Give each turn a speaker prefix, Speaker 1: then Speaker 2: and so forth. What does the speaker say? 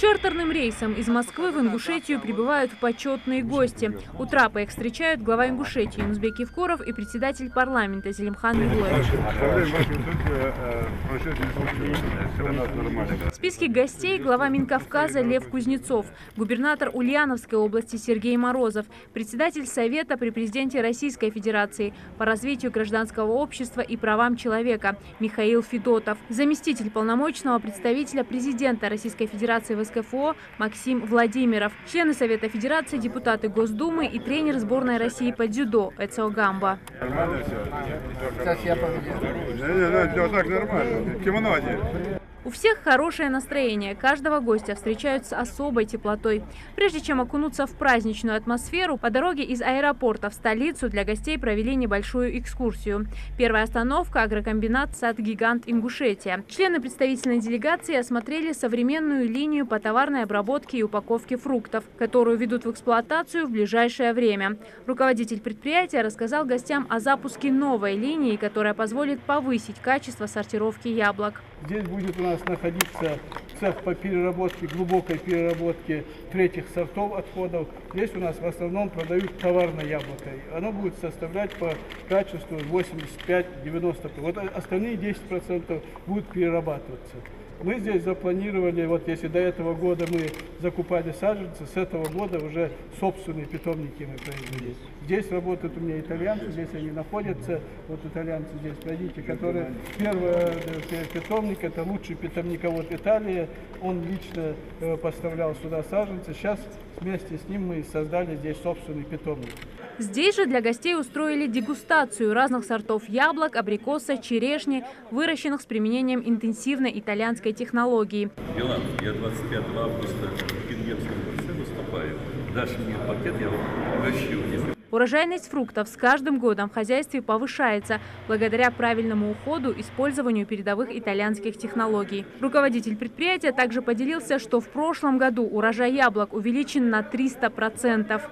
Speaker 1: Чартерным рейсом из Москвы в Ингушетию прибывают почетные гости. У трапа их встречают глава Ингушетии Юнусбек Евкуров и председатель парламента Зелимхан Юлаев. В списке гостей глава Минкавказа Лев Кузнецов, губернатор Ульяновской области Сергей Морозов, председатель Совета при президенте Российской Федерации по развитию гражданского общества и правам человека Михаил Федотов, заместитель полномочного представителя президента Российской Федерации в СКФО Максим Владимиров, члены Совета Федерации, депутаты Госдумы и тренер сборной России по дзюдо Эцио Гамба.
Speaker 2: Сейчас я победил. Так нормально. Кимоно.
Speaker 1: У всех хорошее настроение, каждого гостя встречают с особой теплотой. Прежде чем окунуться в праздничную атмосферу, по дороге из аэропорта в столицу для гостей провели небольшую экскурсию. Первая остановка – агрокомбинат «Сад-гигант Ингушетия». Члены представительной делегации осмотрели современную линию по товарной обработке и упаковке фруктов, которую ведут в эксплуатацию в ближайшее время. Руководитель предприятия рассказал гостям о запуске новой линии, которая позволит повысить качество сортировки яблок.
Speaker 3: Здесь будет у нас находиться цех по переработке, глубокой переработке третьих сортов отходов. Здесь у нас в основном продают товарное яблоко. Оно будет составлять по качеству 85-90%. Вот остальные 10% будут перерабатываться. Мы здесь запланировали, вот если до этого года мы закупали саженцы, с этого года уже собственные питомники мы произвели. Здесь работают у меня итальянцы, здесь они находятся, вот итальянцы здесь, пройдите, которые первый питомник, это лучший питомниковод Италии, он лично поставлял сюда саженцы, сейчас вместе с ним мы создали здесь собственный питомник.
Speaker 1: Здесь же для гостей устроили дегустацию разных сортов яблок, абрикоса, черешни, выращенных с применением интенсивной итальянской технологии.
Speaker 4: Билан, я 25 августа в Пингенском дворце выступаю. Дашь мне пакет, я вам угощу.
Speaker 1: Урожайность фруктов с каждым годом в хозяйстве повышается благодаря правильному уходу и использованию передовых итальянских технологий. Руководитель предприятия также поделился, что в прошлом году урожай яблок увеличен на 300%.